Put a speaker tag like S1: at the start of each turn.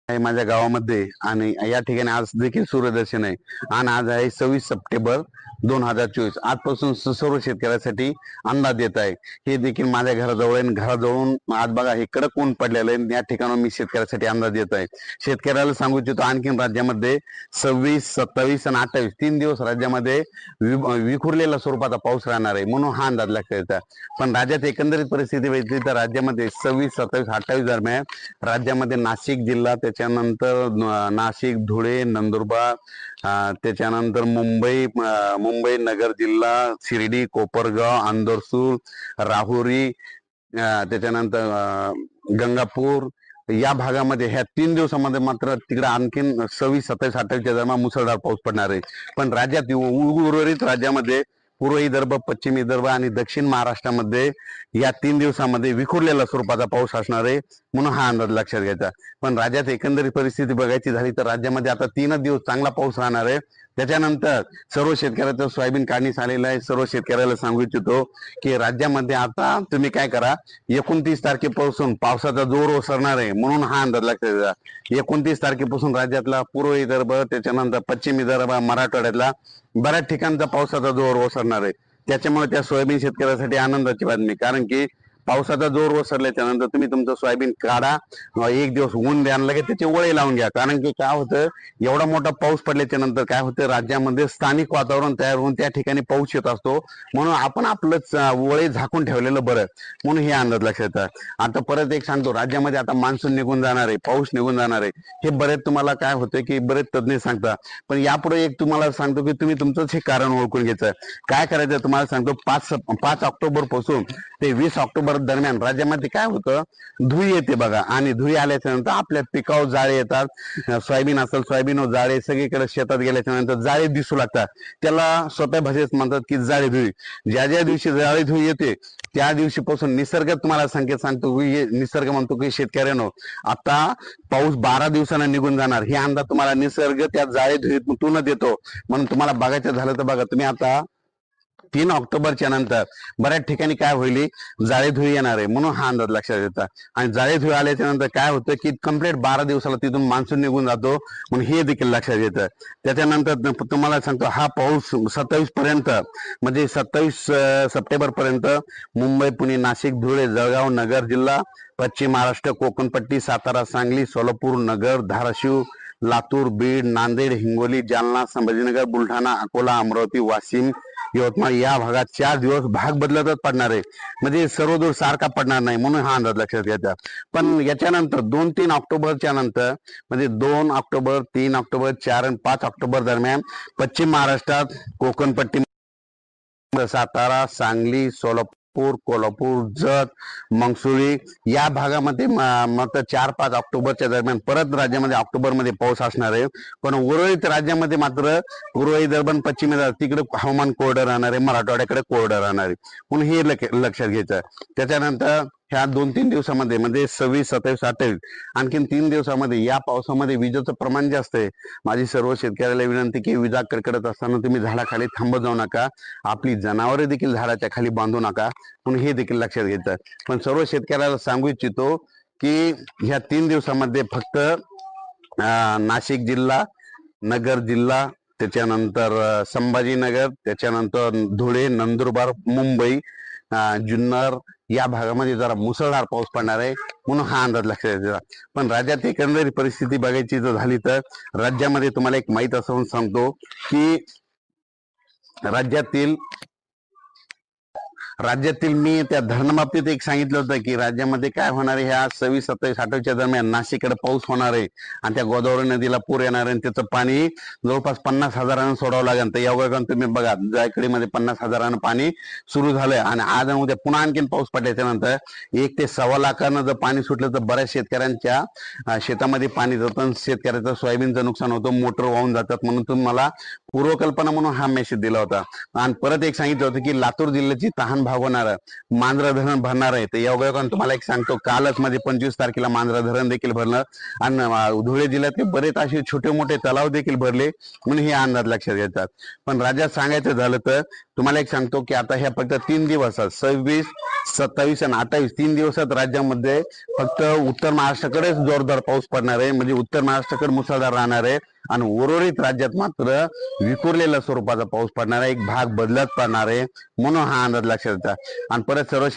S1: आहे माझ्या गावामध्ये आणि या ठिकाणी आज देखील सूर्यदर्शन आहे आणि आज आहे 26 सप्टेंबर 2024। आजपासून सर्व शेतकऱ्यासाठी अंदाज येत आहे। हे देखील माझ्या घराजवळ आहे। घराजवळून आज बघा हे कडक ऊन पडलेलं आहे। या ठिकाणी मी शेतकऱ्यासाठी अंदाज येत आहे। शेतकऱ्याला सांगू इच्छितो आणखीन राज्यामध्ये 26, 27 आणि 28 3 दिवस राज्यामध्ये विखुरलेल्या स्वरूपाचा पाऊस राहणार आहे, म्हणून हा अंदाज लक्षात येतात। पण राज्यात एकंदरीत परिस्थिती बघितली तर राज्यामध्ये 26, 27, 28 दरम्यान राज्यामध्ये नाशिक जिल्हा, त्याच्यानंतर नाशिक, धुळे, नंदुरबार, त्याच्यानंतर मुंबई नगर जिल्हा, शिर्डी, कोपरगाव, अंदरसूर, राहुरी, त्याच्यानंतर गंगापूर या भागामध्ये ह्या 3 दिवसामध्ये मात्र तिकडे आणखीन 26, 27, 28 दरम्यान मुसळधार पाऊस पडणार आहे। पण राज्यात उर्वरित राज्यामध्ये पूर्व विदर्भ, पश्चिम विदर्भ आणि दक्षिण महाराष्ट्रामध्ये या 3 दिवसामध्ये विखुरलेला स्वरूपाचा पाऊस असणार आहे, म्हणून हा अंदाज लक्षात घ्यायचा। पण राज्यात एकंदरीत परिस्थिती बघायची झाली तर राज्यामध्ये आता 3 दिवस चांगला पाऊस राहणार आहे। त्याच्यानंतर सर्व शेतकऱ्याचं सोयाबीन काढणीस आलेलं आहे। सर्व शेतकऱ्याला सांगू इच्छितो की राज्यामध्ये आता तुम्ही काय करा, 29 तारखेपासून पावसाचा जोर ओसरणार आहे, म्हणून हा अंदाज लक्षात घ्या। 29 तारखेपासून राज्यातला पूर्व विदर्भ, त्याच्यानंतर पश्चिम विदर्भ, मराठवाड्यातला बऱ्याच ठिकाणचा पावसाचा जोर ओसरणार आहे। त्याच्यामुळे त्या सोयाबीन शेतकऱ्यासाठी आनंदाची बातमी, कारण की पावसाचा जोर ओसरल्याच्या नंतर तुम्ही तुमचं सोयाबीन काढा, एक दिवस ऊन द्या, लगेच त्याचे वळे लावून घ्या। कारण की काय होतं, एवढा मोठा पाऊस पडल्याच्या नंतर काय होतं, राज्यामध्ये स्थानिक वातावरण तयार होऊन त्या ठिकाणी पाऊस येत असतो, म्हणून आपण आपलंच वळे झाकून ठेवलेलं बरं, म्हणून हे अंदाज लक्षात येतात। आता परत एक सांगतो, राज्यामध्ये आता मान्सून निघून जाणार आहे, पाऊस निघून जाणार आहे, हे बरेच तुम्हाला काय होतं की बरेच तज्ञ सांगतात। पण यापुढे एक तुम्हाला सांगतो की तुम्ही तुमचंच हे कारण ओळखून घ्यायचं। काय करायचं तुम्हाला सांगतो, 5 ऑक्टोबर पासून ते 20 ऑक्टोबर दरम्यान राज्यामध्ये काय होतं, धुळी येते बघा, आणि धुळी आल्याच्या नंतर आपल्या पिकावर जाळे येतात। सोयाबीन असेल, सोयाबीनवर जाळे, सगळीकडे शेतात गेल्याच्या नंतर जाळे दिसू लागतात, त्याला सोप्या भाषेत म्हणतात की जाळे धुळी। ज्या ज्या दिवशी जाळे धुळी येते त्या दिवशीपासून निसर्ग तुम्हाला संकेत सांगतो की निसर्ग म्हणतो की शेतकऱ्यांनो आता पाऊस 12 दिवसांना निघून जाणार, हे अंदाज तुम्हाला निसर्ग त्या जाळे धुळीतून देतो। म्हणून तुम्हाला बघायचं झालं तर बघा, तुम्ही आता 3 ऑक्टोबरच्या नंतर बऱ्याच ठिकाणी काय होईल, जाळे धुळी येणार आहे, म्हणून हा अंदाज लक्षात येतात। आणि जाळे धुळी आल्याच्या नंतर काय होतं की कंप्लीट 12 दिवसाला तिथून मान्सून निघून जातो, म्हणून हे देखील लक्षात येतं। त्याच्यानंतर तुम्हाला सांगतो, हा पाऊस 27 पर्यंत म्हणजे 27 सप्टेंबर पर्यंत मुंबई, पुणे, नाशिक, धुळे, जळगाव, नगर जिल्हा, पश्चिम महाराष्ट्र, कोकणपट्टी, सातारा, सांगली, सोलापूर, नगर, धाराशिव, लातूर, बीड, नांदेड, हिंगोली, जालना, संभाजीनगर, बुलढाणा, अकोला, अमरावती, वाशिम, यवतमाळ या भागात 4 दिवस भाग बदलतच पडणार आहे, म्हणजे सर्वदूर सारखा पडणार नाही, म्हणून हा अंदाज लक्षात घ्यायचा। पण याच्यानंतर 2-3 ऑक्टोबरच्या नंतर म्हणजे 2 ऑक्टोबर, 3 ऑक्टोबर, 4 आणि 5 ऑक्टोबर दरम्यान पश्चिम महाराष्ट्रात, कोकणपट्टी, सातारा, सांगली, सोलापूर, कोल्हापूर, जत, मंगसुळी या भागामध्ये मात्र 4-5 ऑक्टोबरच्या दरम्यान परत राज्यामध्ये ऑक्टोबरमध्ये पाऊस असणार आहे। पण उर्वरित राज्यामध्ये मात्र पूर्व विदर्भ, पश्चिम विदर्भ तिकडे हवामान कोरडं राहणार आहे, मराठवाड्याकडे कोरडं राहणार आहे, म्हणून हे लक्षात घ्यायचं। त्याच्यानंतर ह्या 2-3 दिवसामध्ये म्हणजे 26, 27, 28 आणखीन 3 दिवसामध्ये या पावसामध्ये विजेचं प्रमाण जास्त आहे। माझी सर्व शेतकऱ्याला विनंती की विजा कडकडत असताना तुम्ही झाडाखाली थांबत जाऊ नका, आपली जनावरे देखील झाडाच्या खाली बांधू नका, म्हणून हे देखील लक्षात घ्यायचं। पण सर्व शेतकऱ्याला सांगू इच्छितो की ह्या 3 दिवसामध्ये फक्त नाशिक जिल्हा, नगर जिल्हा, त्याच्यानंतर संभाजीनगर, त्याच्यानंतर धुळे, नंदुरबार, मुंबई, जुन्नर या भागामध्ये जरा मुसळधार पाऊस पडणार आहे, म्हणून हा अंदाज लक्षात घ्यायचा। पण राज्यात एकंदरीत परिस्थिती बघायची जर झाली तर राज्यामध्ये तुम्हाला एक माहित असं सांगतो की राज्यातील मी त्या धरणबाबतीत एक सांगितलं होतं की राज्यामध्ये काय होणार आहे, ह्या 26, 27, 28च्या दरम्यान नाशिककडे पाऊस होणार आहे आणि त्या गोदावरी नदीला पूर येणार आहे, आणि त्याचं पाणी जवळपास 50,000 सोडावं लागेल। तर यावेळी तुम्ही बघा, जायकडीमध्ये 50,000 पाणी सुरू झालंय, आणि आज उद्या पुन्हा आणखीन पाऊस पडल्याच्या नंतर 1 ते 1.25 लाखानं जर पाणी सुटलं तर बऱ्याच शेतकऱ्यांच्या शेतामध्ये पाणी जातं, शेतकऱ्याचं सोयाबीनचं नुकसान होतं, मोटर वाहून जातात, म्हणून तुम्हाला पूर्वकल्पना म्हणून हा मेसेज दिला होता। आणि परत एक सांगितलं होतं की लातूर जिल्ह्याची तहान भाग होणार आहे, मांजरा धरण भरणार आहे. तर योगायोगाने तुम्हाला एक सांगतो, कालच मध्ये 25 तारखेला मांजरा धरण देखील भरलं आणि धुळे जिल्ह्यातले बरेच असे छोटे मोठे तलाव देखील भरले, म्हणून हे अंदाज लक्षात घेतात. पण राज्यात सांगायचं झालं तर तुम्हाला एक सांगतो की आता ह्या फक्त 3 दिवसात 26, 27 आणि 28 3 दिवसात राज्यामध्ये फक्त उत्तर महाराष्ट्राकडेच जोरदार पाऊस पडणार आहे. म्हणजे उत्तर महाराष्ट्राकडे मुसळधार राहणार आहे आणि उर्वरित राज्यात मात्र विखुरलेल्या स्वरूपाचा पाऊस पडणार आहे, एक भाग बदलत पडणार आहे, म्हणून हा अंदाज लक्षात येतात. आणि परत सर्व